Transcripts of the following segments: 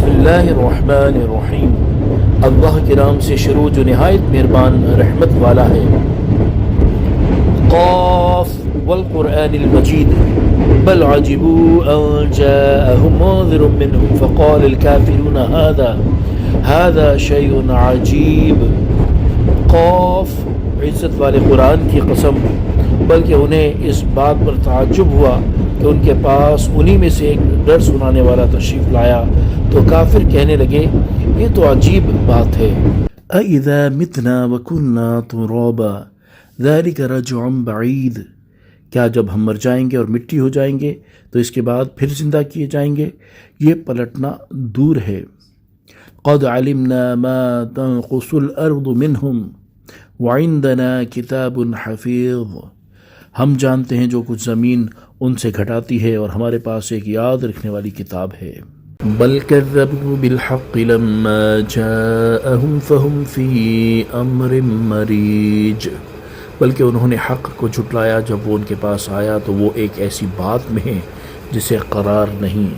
بسم اللہ الرحمن الرحیم، اللہ کے نام سے شروع جو نہایت مہربان رحمت والا ہے۔ قاف والقرآن المجید بل عجبوا ان جاءهم منذر منهم فقال الكافرون هذا شيء عجیب۔ قاف، عزت والے قرآن کی قسم، بلکہ انہیں اس بات پر تعجب ہوا کہ ان کے پاس انہی میں سے ایک ڈر سنانے والا تشریف لایا تو کافر کہنے لگے یہ تو عجیب بات ہے۔ اَإِذَا مِتْنَا وَكُنَّا تُرَابًا ذَلِكَ رَجْعٌ بَعِيدٌ، کیا جب ہم مر جائیں گے اور مٹی ہو جائیں گے تو اس کے بعد پھر زندہ کیے جائیں گے؟ یہ پلٹنا دور ہے۔ قَدْ عَلِمْنَا مَا تَنْقُصُ الْأَرْضُ مِنْهُمْ وَعِنْدَنَا كِتَابٌ حَفِيظٌ، ہم جانتے ہیں جو کچھ زمین ان سے گھٹاتی ہے اور ہمارے پاس ایک یاد رکھنے والی کتاب ہے۔ بل كذبوا بالحق لما جاءهم فهم في امر مريج، بلکہ انہوں نے حق کو جھٹلایا جب وہ ان کے پاس آیا تو وہ ایک ایسی بات میں ہے جسے قرار نہیں۔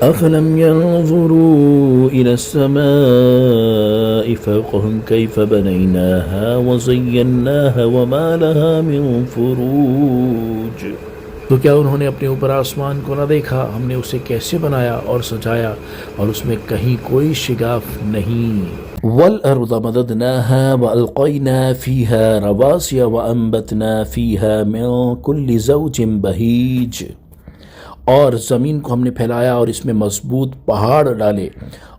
افلم ينظروا الى السماء فوقهم كيف بنيناها وزيناها وما لها من فروج، تو کیا انہوں نے اپنے اوپر آسمان کو نہ دیکھا؟ ہم نے اسے کیسے بنایا اور سجایا اور اس میں کہیں کوئی شگاف نہیں۔ وَالْأَرْضَ مَدَدْنَاهَا وَأَلْقَيْنَا فِيهَا رَوَاسِيَ وَأَنبَتْنَا فِيهَا مِن كُلِّ زَوْجٍ بَهِيجٍ، اور زمین کو ہم نے پھیلایا اور اس میں مضبوط پہاڑ ڈالے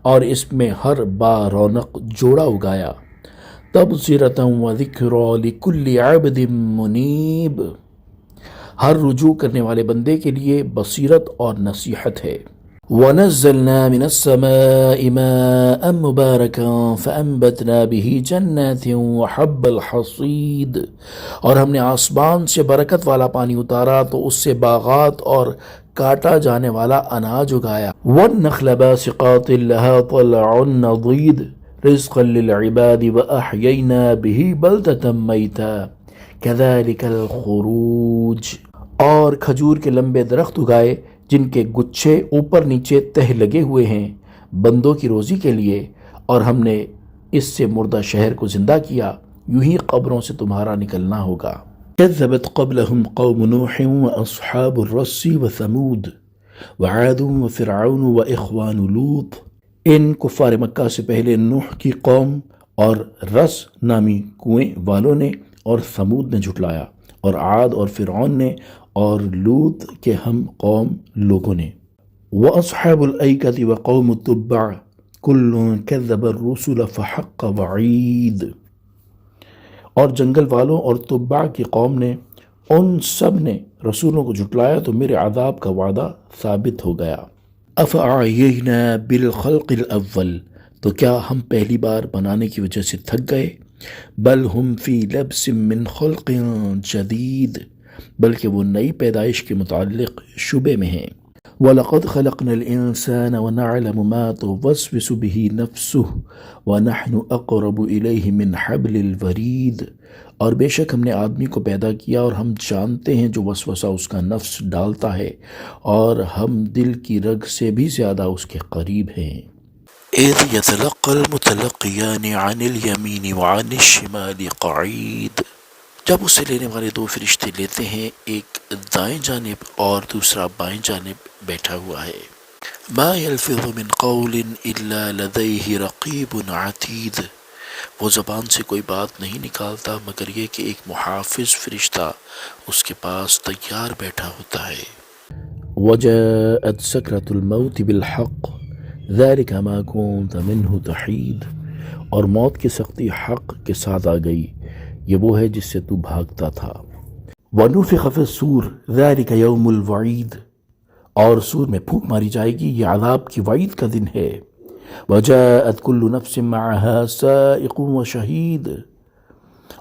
اور اس میں ہر با رونق جوڑا اگایا۔ تَبْصِرَةً وَذِكْرَىٰ لِكُلِّ عَبْدٍ مُنِيبٍ، ہر رجوع کرنے والے بندے کے لیے بصیرت اور نصیحت ہے۔ وَنَزَّلْنَا مِنَ السَّمَاءِ مَاءً مُبَارَكًا فَأَنبَتْنَا بِهِ جَنَّاتٍ وَحَبَّ الْحَصِيدِ، اور ہم نے آسمان سے برکت والا پانی اتارا تو اس سے باغات اور کاٹا جانے والا اناج اگایا۔ وَالنَّخْلَ بَاسِقَاتٍ لَهَا طَلْعٌ نَضِيدٌ رِزْقًا لِلْعِبَادِ وَأَحْيَيْنَا بِهِ بَلْدَةً مَيْتًا كَذَلِكَ الْخُرُوجُ، اور کھجور کے لمبے درخت اگائے جن کے گچھے اوپر نیچے تہ لگے ہوئے ہیں بندوں کی روزی کے لیے، اور ہم نے اس سے مردہ شہر کو زندہ کیا، یوں ہی قبروں سے تمہارا نکلنا ہوگا۔ كذبت قبلهم قوم نوح واصحاب الرس وثمود وعاد وفرعون واخوان لوط، ان کفار مکہ سے پہلے نوح کی قوم اور رس نامی کنویں والوں نے اور ثمود نے جھٹلایا، اور عاد اور فرعون نے اور لوط کے ہم قوم لوگوں نے۔ وَأَصْحَابُ الْأَيْكَةِ وَقَوْمُ التُّبَّعِ كُلٌّ كَذَّبَ الرُّسُلَ فَحَقَّ وَعِيدٌ، اور جنگل والوں اور تبع کی قوم نے ان سب نے رسولوں کو جھٹلایا تو میرے عذاب کا وعدہ ثابت ہو گیا۔ أَفَأَعْيَيْنَا بِالْخَلْقِ الْأَوَّلِ، تو کیا ہم پہلی بار بنانے کی وجہ سے تھک گئے؟ بل ہم فی لبس من خلق جدید، بلکہ وہ نئی پیدائش کے متعلق شبے میں ہیں۔ وَلَقَدْ خَلَقْنَا الْإِنسَانَ وَنَعْلَمُ مَا تُوَسْوِسُ بِهِ نَفْسُهُ وَنَحْنُ أَقْرَبُ إِلَيْهِ مِنْ حَبْلِ الْوَرِيدِ، اور بے شک ہم نے آدمی کو پیدا کیا اور ہم جانتے ہیں جو وسوسہ اس کا نفس ڈالتا ہے، اور ہم دل کی رگ سے بھی زیادہ اس کے قریب ہیں۔ اِذْ يَتَلَقَّى الْمُتَلَقِّيَانِ عَنِ الْيَمِينِ وَعَنِ الشِّمَالِ قَعِيدٌ، جب اسے لینے والے دو فرشتے لیتے ہیں، ایک دائیں جانب اور دوسرا بائیں جانب بیٹھا ہوا ہے۔ مَا يَلْفِظُ مِنْ قَوْلٍ إِلَّا لَدَيْهِ رَقِيبٌ عَتِيدٌ، وہ زبان سے کوئی بات نہیں نکالتا مگر یہ کہ ایک محافظ فرشتہ اس کے پاس تیار بیٹھا ہوتا ہے۔ وَجَاءَتْ سَكْرَةُ الْمَوْتِ بِالْحَقِّ ذَلِكَ مَا كُنْتَ مِنْهُ تَحِيدُ، اور موت کی سختی حق کے ساتھ آ گئی، یہ وہ ہے جس سے تو بھاگتا تھا۔ وَنُفِخَ فِي الصُّورِ ذَلِكَ يَوْمُ الْوَعِيدِ، اور سور میں پھونک ماری جائے گی، یہ عذاب کی وعید کا دن ہے۔ وَجَاءَتْ كُلُّ نَفْسٍ مَّعَهَا سَائِقٌ وَشَهِيدٌ،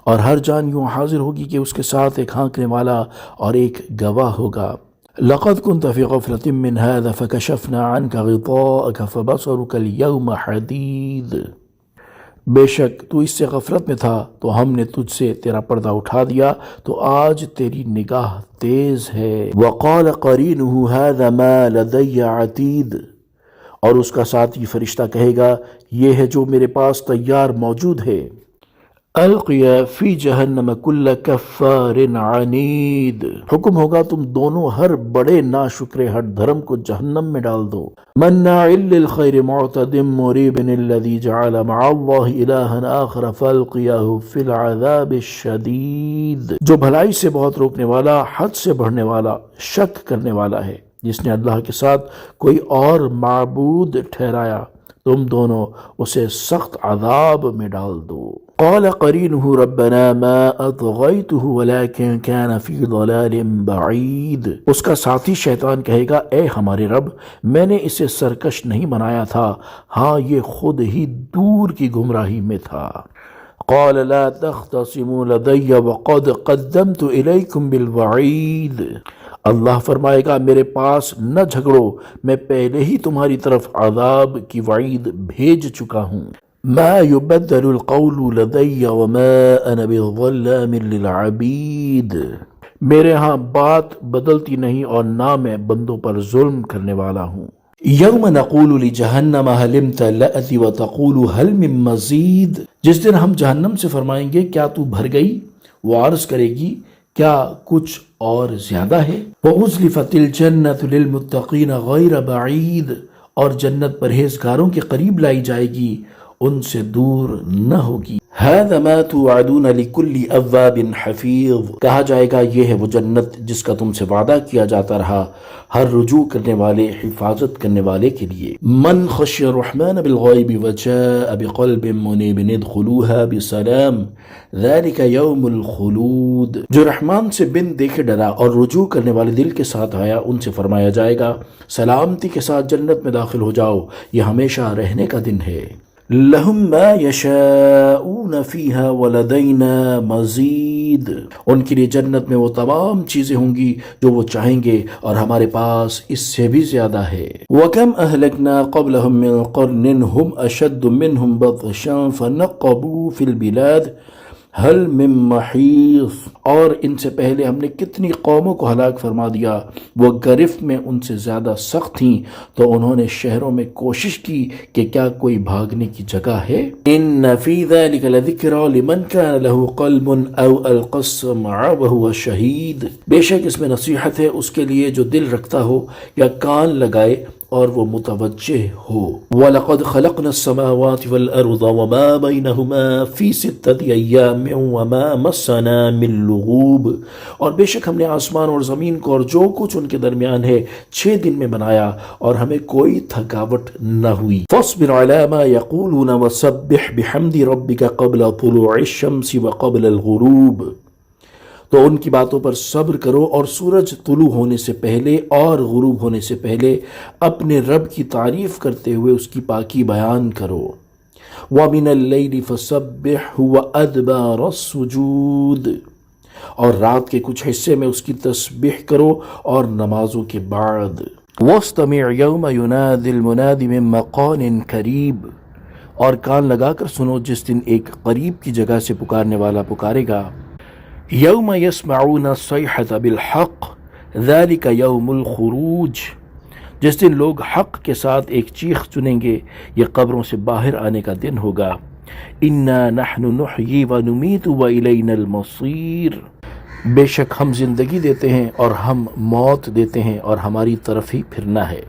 اور ہر جان یوں حاضر ہوگی کہ اس کے ساتھ ایک ہانکنے والا اور ایک گواہ ہوگا۔ لَقَدْ كُنْتَ فِي غَفْلَةٍ مِّنْ هَٰذَا فَكَشَفْنَا عَنْكَ غِطَاءَكَ فَبَصَرُكَ الْيَوْمَ حَدِيدٌ، بے شک تو اس سے غفلت میں تھا تو ہم نے تجھ سے تیرا پردہ اٹھا دیا تو آج تیری نگاہ تیز ہے۔ وَقَالَ قَرِينُهُ هَٰذَا مَا لَدَيَّ عَتِيدٌ، اور اس کا ساتھی فرشتہ کہے گا یہ ہے جو میرے پاس تیار موجود ہے۔ القیا فی جہنم کل کفار عنید، حکم ہوگا تم دونوں ہر بڑے ناشکر ہٹ دھرم کو جہنم میں ڈال دو۔ مناع للخیر معتد مریب الذی جعل مع اللہ الہا آخر فالقیاہ فی العذاب الشدید، جو بھلائی سے بہت روکنے والا، حد سے بڑھنے والا، شک کرنے والا ہے، جس نے اللہ کے ساتھ کوئی اور معبود ٹھہرایا، تم دونوں اسے سخت عذاب میں ڈال دو۔ قال قرینہ ربنا ما اطغیتہ ولکن کان فی ضلال بعید، اس کا ساتھی شیطان کہے گا اے ہمارے رب میں نے اسے سرکش نہیں بنایا تھا، ہاں یہ خود ہی دور کی گمراہی میں تھا۔ قال لا تختصموا لدی وقد قدمت الیکم بالوعید، اللہ فرمائے گا میرے پاس نہ جھگڑو، میں پہلے ہی تمہاری طرف عذاب کی وعید بھیج چکا ہوں۔ ما يبدل القول لدي وما انا بظلام للعبید، میرے ہاں بات بدلتی نہیں اور نہ میں بندوں پر ظلم کرنے والا ہوں۔ یوم نقول لجہنم هل امتلأت وتقول هل من مزید، جس دن ہم جہنم سے فرمائیں گے کیا تو بھر گئی، وہ عرض کرے گی کیا کچھ اور زیادہ ہے۔ وَأُزْلِفَتِ الْجَنَّةُ لِلْمُتَّقِينَ غَيْرَ بَعِيدٍ، اور جنت پرہیزگاروں کے قریب لائی جائے گی، ان سے دور نہ ہوگی۔ هَذَا مَا تُوعَدُونَ لِكُلِّ أَوَّابٍ حَفِيظٍ، کہا جائے گا یہ ہے وہ جنت جس کا تم سے وعدہ کیا جاتا رہا ہر رجوع کرنے والے، حفاظت کرنے والے کے لیے۔ من خشی الرحمن بالغیب وجاء بقلب منیب ادخلوها بسلام ذلك یوم الخلود، جو رحمان سے بن دیکھے ڈرا اور رجوع کرنے والے دل کے ساتھ آیا ان سے فرمایا جائے گا سلامتی کے ساتھ جنت میں داخل ہو جاؤ، یہ ہمیشہ رہنے کا دن ہے۔ لہم ما یشاؤون فیہا ولدینا مزید، ان کے لیے جنت میں وہ تمام چیزیں ہوں گی جو وہ چاہیں گے اور ہمارے پاس اس سے بھی زیادہ ہے۔ وَكَمْ أَهْلَكْنَا قَبْلَهُمْ مِنْ قَرْنٍ هُمْ أَشَدُّ مِنْهُمْ بَطْشًا فَنَقَّبُوا فِي الْبِلَادِ هَلْ مِن مَّحِيصٍ، اور ان سے پہلے ہم نے کتنی قوموں کو ہلاک فرما دیا، وہ گرفت میں ان سے زیادہ سخت تھیں تو انہوں نے شہروں میں کوشش کی کہ کیا کوئی بھاگنے کی جگہ ہے۔ ان فی ذلک لذکری لمن کان له قلب او القى السمع وهو شہید، بے شک اس میں نصیحت ہے اس کے لیے جو دل رکھتا ہو یا کان لگائے اور وہ متوجہ ہو۔ وَلَقَدْ خَلَقْنَا السَّمَاوَاتِ وَالْأَرْضَ وَمَا بَيْنَهُمَا فِي سِتَّةِ أَيَّامٍ وَمَا مَسَّنَا مِن لُغُوبٍ، اور بے شک ہم نے آسمان اور زمین کو اور جو کچھ ان کے درمیان ہے 6 دن میں بنایا اور ہمیں کوئی تھکاوٹ نہ ہوئی۔ فَاصْبِرْ عَلَى مَا يَقُولُونَ وَسَبِّحْ بِحَمْدِ رَبِّكَ قَبْلَ طُلُوعِ الشَّمْسِ وَقَبْلَ الْغُرُوبِ، تو ان کی باتوں پر صبر کرو اور سورج طلوع ہونے سے پہلے اور غروب ہونے سے پہلے اپنے رب کی تعریف کرتے ہوئے اس کی پاکی بیان کرو۔ وَمِنَ اللَّيْلِ فَسَبِّحْهُ وَأَدْبَارَ السُّجُودِ، اور رات کے کچھ حصے میں اس کی تسبیح کرو اور نمازوں کے بعد۔ وَاسْتَمِعْ يَوْمَ يُنَادِ الْمُنَادِ مِن مَّقَانٍ قَرِيبٍ، اور کان لگا کر سنو جس دن ایک قریب کی جگہ سے پکارنے والا پکارے گا۔ یوم یسمعون الصیحة بالحق ذلک یوم الخروج، جس دن لوگ حق کے ساتھ ایک چیخ چنیں گے، یہ قبروں سے باہر آنے کا دن ہوگا۔ انا نحن نحیی ونمیت والینا المصیر، بے شک ہم زندگی دیتے ہیں اور ہم موت دیتے ہیں اور ہماری طرف ہی پھرنا ہے۔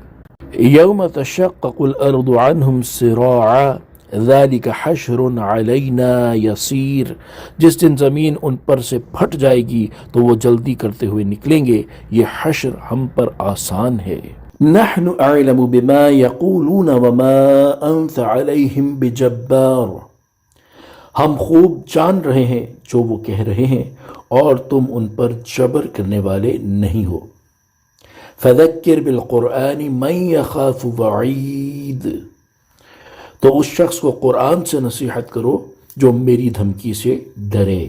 یوم تشقق الارض عنہم سراعا ذالک حشر علینا یسیر، جس دن زمین ان پر سے پھٹ جائے گی تو وہ جلدی کرتے ہوئے نکلیں گے، یہ حشر ہم پر آسان ہے۔ نحن اعلم بما یقولون وما انت علیہم بجبار، ہم خوب جان رہے ہیں جو وہ کہہ رہے ہیں اور تم ان پر جبر کرنے والے نہیں ہو۔ فذکر بالقرآن من یخاف وعید، تو اس شخص کو قرآن سے نصیحت کرو جو میری دھمکی سے ڈرے۔